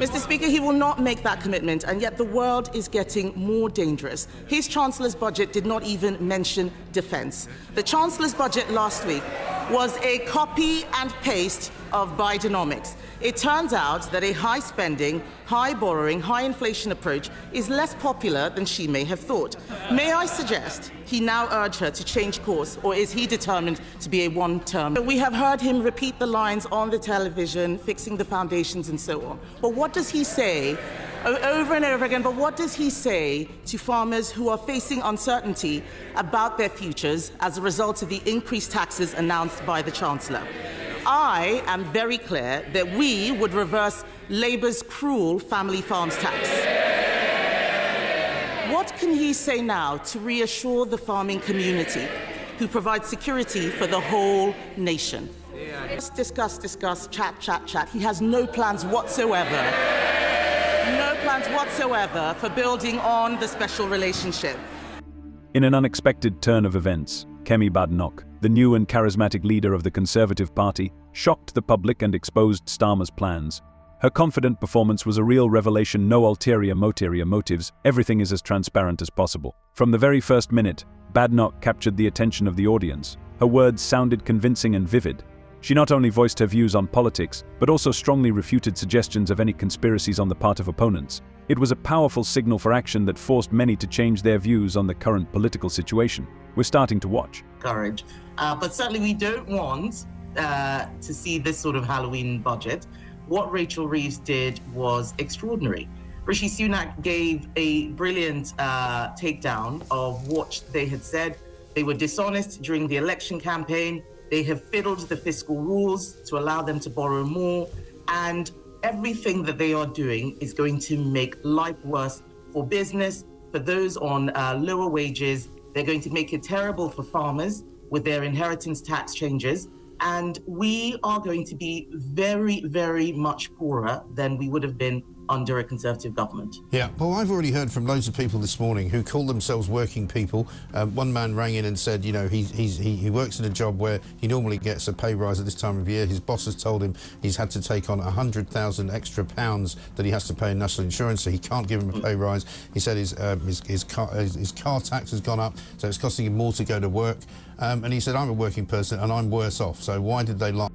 Mr. Speaker, he will not make that commitment, and yet the world is getting more dangerous. His Chancellor's budget did not even mention defence. The Chancellor's budget last week was a copy and paste of Bidenomics. It turns out that a high spending, high borrowing, high inflation approach is less popular than she may have thought. May I suggest he now urge her to change course, or is he determined to be a one-term? We have heard him repeat the lines on the television, fixing the foundations and so on. But what does he say over and over again, but what does he say to farmers who are facing uncertainty about their futures as a result of the increased taxes announced by the Chancellor? I am very clear that we would reverse Labour's cruel family farms tax. What can he say now to reassure the farming community who provide security for the whole nation? Discuss, chat. He has no plans whatsoever. No plans whatsoever for building on the special relationship. In an unexpected turn of events, Kemi Badenoch, the new and charismatic leader of the Conservative Party, shocked the public and exposed Starmer's plans. Her confident performance was a real revelation. No ulterior motives, everything is as transparent as possible. From the very first minute, Badenoch captured the attention of the audience. Her words sounded convincing and vivid. She not only voiced her views on politics, but also strongly refuted suggestions of any conspiracies on the part of opponents. It was a powerful signal for action that forced many to change their views on the current political situation. We're starting to watch. Courage. But certainly we don't want to see this sort of Halloween budget. What Rachel Reeves did was extraordinary. Rishi Sunak gave a brilliant takedown of what they had said. They were dishonest during the election campaign. They have fiddled the fiscal rules to allow them to borrow more. And everything that they are doing is going to make life worse for business, for those on lower wages. They're going to make it terrible for farmers with their inheritance tax changes. And we are going to be very, very much poorer than we would have been under a Conservative government. Yeah, well, I've already heard from loads of people this morning who call themselves working people. One man rang in and said, you know, he works in a job where he normally gets a pay rise at this time of year. His boss has told him he's had to take on 100,000 extra pounds that he has to pay in national insurance, so he can't give him a pay rise. He said his car tax has gone up, so it's costing him more to go to work. And he said, I'm a working person and I'm worse off, so why did they lie?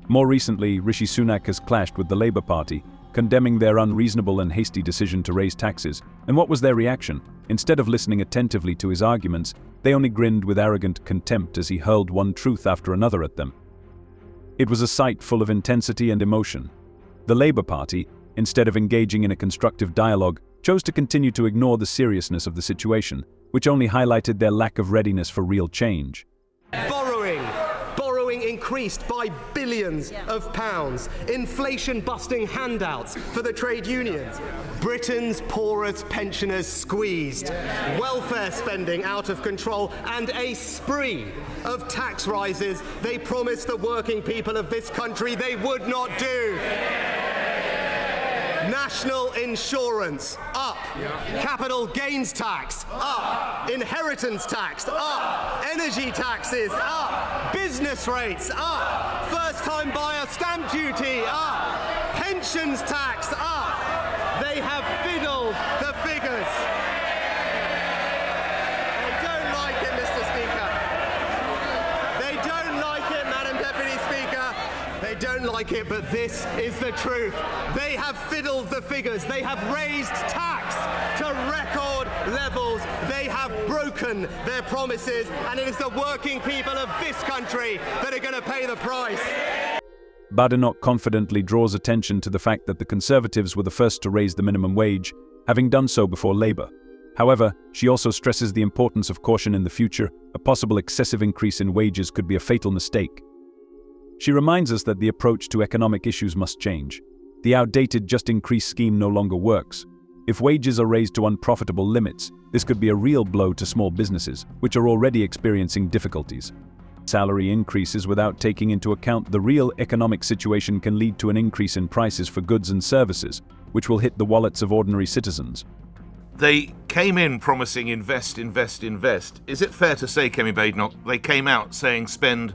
More recently, Rishi Sunak has clashed with the Labour Party, condemning their unreasonable and hasty decision to raise taxes. And what was their reaction? Instead of listening attentively to his arguments, they only grinned with arrogant contempt as he hurled one truth after another at them. It was a sight full of intensity and emotion. The Labour Party, instead of engaging in a constructive dialogue, chose to continue to ignore the seriousness of the situation, which only highlighted their lack of readiness for real change. Borrowing increased by billions of pounds. Inflation-busting handouts for the trade unions. Britain's poorest pensioners squeezed. Welfare spending out of control, and a spree of tax rises they promised the working people of this country they would not do. National insurance, up. Capital gains tax, up. Inheritance tax, up. Energy taxes, up. Business rates, up. First-time buyer stamp duty, up. Pensions tax, up. They have fiddled the figures. They don't like it, Mr. Speaker. They don't like it, Madam Deputy Speaker. They don't like it, but this is the truth. They have fiddled the figures. They have raised tax to record levels. They have broken their promises, and it is the working people of this country that are going to pay the price. Badenoch confidently draws attention to the fact that the Conservatives were the first to raise the minimum wage, having done so before Labour. However, she also stresses the importance of caution in the future. A possible excessive increase in wages could be a fatal mistake. She reminds us that the approach to economic issues must change. The outdated just increase scheme no longer works. If wages are raised to unprofitable limits, this could be a real blow to small businesses, which are already experiencing difficulties. Salary increases without taking into account the real economic situation can lead to an increase in prices for goods and services, which will hit the wallets of ordinary citizens. They came in promising invest. Is it fair to say, Kemi Badenoch, they came out saying spend?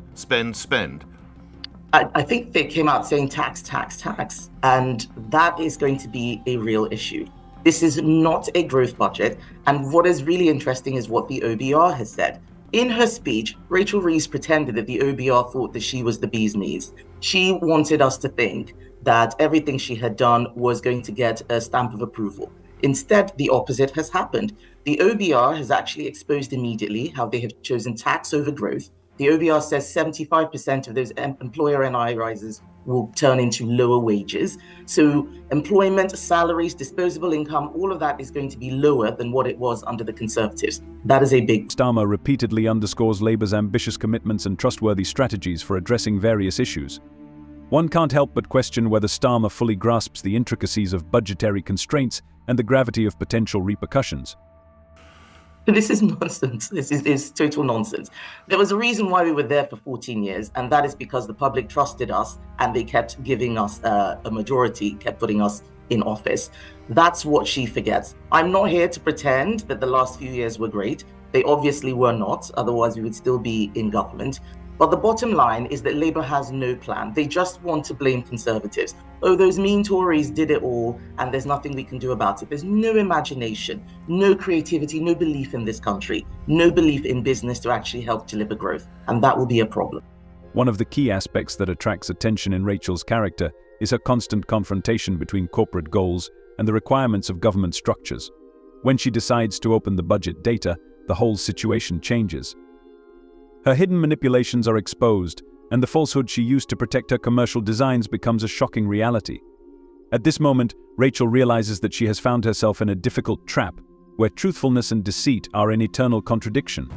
I think they came out saying tax, tax, tax, and that is going to be a real issue. This is not a growth budget, and what is really interesting is what the OBR has said. In her speech, Rachel Reeves pretended that the OBR thought that she was the bee's knees. She wanted us to think that everything she had done was going to get a stamp of approval. Instead, the opposite has happened. The OBR has actually exposed immediately how they have chosen tax over growth. The OBR says 75% of those employer NI rises will turn into lower wages. So employment, salaries, disposable income, all of that is going to be lower than what it was under the Conservatives. That is a big... Starmer repeatedly underscores Labour's ambitious commitments and trustworthy strategies for addressing various issues. One can't help but question whether Starmer fully grasps the intricacies of budgetary constraints and the gravity of potential repercussions. This is nonsense. This is total nonsense. There was a reason why we were there for 14 years, and that is because the public trusted us and they kept giving us a majority, kept putting us in office. That's what she forgets. I'm not here to pretend that the last few years were great. They obviously were not, otherwise we would still be in government. But the bottom line is that Labour has no plan. They just want to blame Conservatives. Oh, those mean Tories did it all, and there's nothing we can do about it. There's no imagination, no creativity, no belief in this country, no belief in business to actually help deliver growth, and that will be a problem. One of the key aspects that attracts attention in Rachel's character is her constant confrontation between corporate goals and the requirements of government structures. When she decides to open the budget data, the whole situation changes. Her hidden manipulations are exposed, and the falsehood she used to protect her commercial designs becomes a shocking reality. At this moment, Rachel realizes that she has found herself in a difficult trap, where truthfulness and deceit are in eternal contradiction.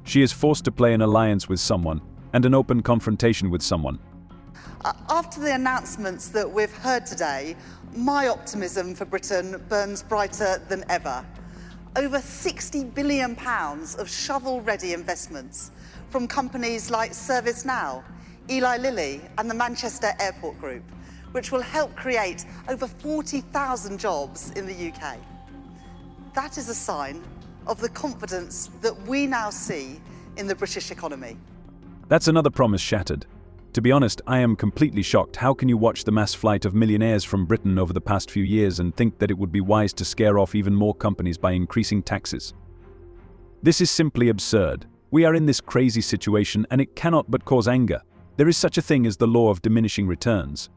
She is forced to play an alliance with someone, and an open confrontation with someone. After the announcements that we've heard today, my optimism for Britain burns brighter than ever. Over £60 billion of shovel-ready investments from companies like ServiceNow, Eli Lilly and the Manchester Airport Group, which will help create over 40,000 jobs in the UK. That is a sign of the confidence that we now see in the British economy. That's another promise shattered. To be honest, I am completely shocked. How can you watch the mass flight of millionaires from Britain over the past few years and think that it would be wise to scare off even more companies by increasing taxes? This is simply absurd. We are in this crazy situation and it cannot but cause anger. There is such a thing as the law of diminishing returns.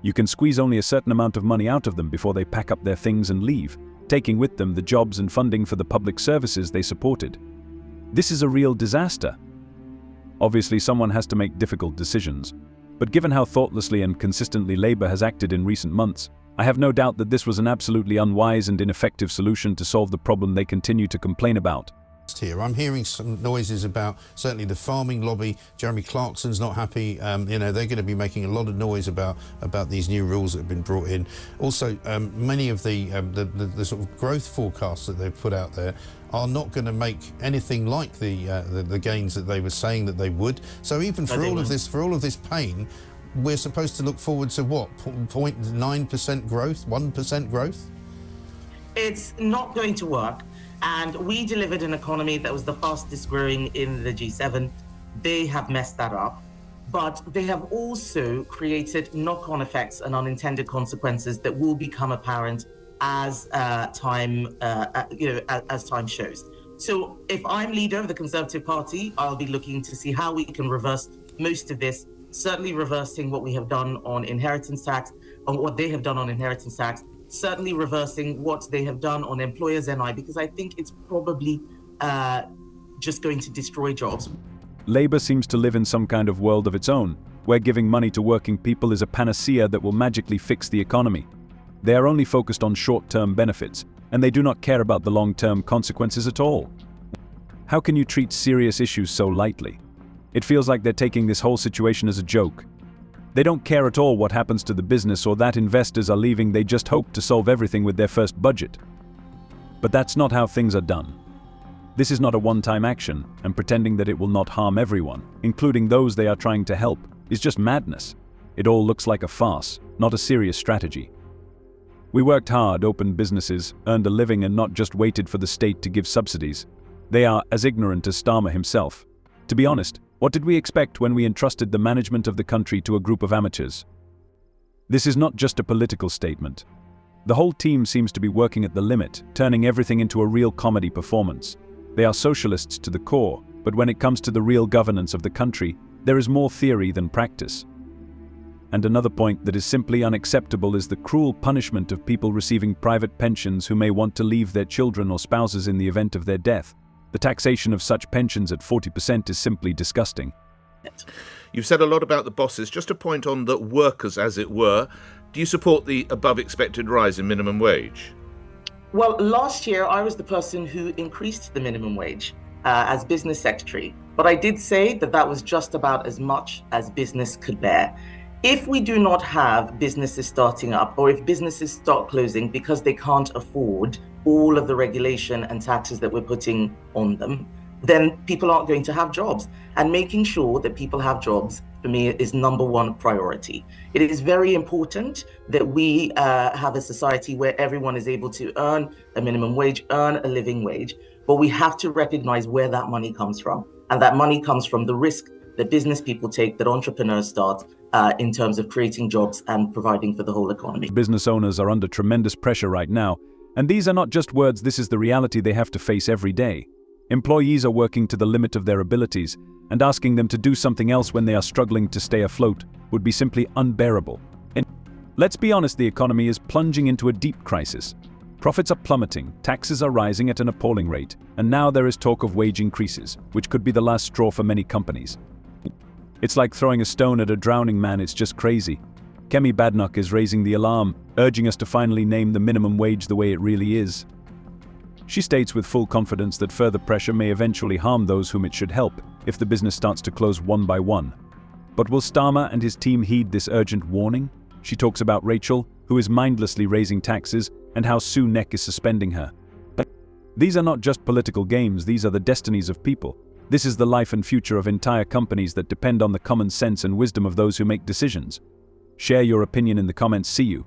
You can squeeze only a certain amount of money out of them before they pack up their things and leave, taking with them the jobs and funding for the public services they supported. This is a real disaster. Obviously, someone has to make difficult decisions, but given how thoughtlessly and consistently Labour has acted in recent months, I have no doubt that this was an absolutely unwise and ineffective solution to solve the problem they continue to complain about. Here, I'm hearing some noises about certainly the farming lobby. Jeremy Clarkson's not happy. You know, they're going to be making a lot of noise about these new rules that have been brought in. Also, many of the sort of growth forecasts that they've put out there are not going to make anything like the gains that they were saying that they would. So even for all of this pain, we're supposed to look forward to what? 0.9% growth, 1% growth? It's not going to work. And we delivered an economy that was the fastest growing in the G7. They have messed that up. But they have also created knock-on effects and unintended consequences that will become apparent as time shows. So if I'm leader of the Conservative Party, I'll be looking to see how we can reverse most of this, certainly reversing what we have done on inheritance tax, on what they have done on inheritance tax, certainly reversing what they have done on employers' NI, because I think it's probably just going to destroy jobs. Labour seems to live in some kind of world of its own, where giving money to working people is a panacea that will magically fix the economy. They are only focused on short-term benefits, and they do not care about the long-term consequences at all. How can you treat serious issues so lightly? It feels like they're taking this whole situation as a joke. They don't care at all what happens to the business or that investors are leaving. They just hope to solve everything with their first budget. But that's not how things are done. This is not a one-time action, and pretending that it will not harm everyone, including those they are trying to help, is just madness. It all looks like a farce, not a serious strategy. We worked hard, opened businesses, earned a living, and not just waited for the state to give subsidies. They are as ignorant as Starmer himself. To be honest, What did we expect when we entrusted the management of the country to a group of amateurs? This is not just a political statement. The whole team seems to be working at the limit, turning everything into a real comedy performance. They are socialists to the core, but when it comes to the real governance of the country, there is more theory than practice. And another point that is simply unacceptable is the cruel punishment of people receiving private pensions who may want to leave their children or spouses in the event of their death. The taxation of such pensions at 40% is simply disgusting. You've said a lot about the bosses. Just a point on the workers, as it were. Do you support the above-expected rise in minimum wage? Well, last year I was the person who increased the minimum wage as business secretary, but I did say that that was just about as much as business could bear. If we do not have businesses starting up, or if businesses start closing because they can't afford all of the regulation and taxes that we're putting on them, then people aren't going to have jobs. And making sure that people have jobs, for me, is number one priority. It is very important that we have a society where everyone is able to earn a minimum wage, earn a living wage, but we have to recognize where that money comes from. And that money comes from the risk that business people take, that entrepreneurs start, in terms of creating jobs and providing for the whole economy. Business owners are under tremendous pressure right now, and these are not just words, this is the reality they have to face every day. Employees are working to the limit of their abilities, and asking them to do something else when they are struggling to stay afloat would be simply unbearable. And let's be honest, the economy is plunging into a deep crisis. Profits are plummeting, taxes are rising at an appalling rate, and now there is talk of wage increases, which could be the last straw for many companies. It's like throwing a stone at a drowning man, it's just crazy. Kemi Badenoch is raising the alarm, urging us to finally name the minimum wage the way it really is. She states with full confidence that further pressure may eventually harm those whom it should help if the business starts to close one by one. But will Starmer and his team heed this urgent warning? She talks about Rachel, who is mindlessly raising taxes, and how Sunak is suspending her. These are not just political games, these are the destinies of people. This is the life and future of entire companies that depend on the common sense and wisdom of those who make decisions. Share your opinion in the comments. See you.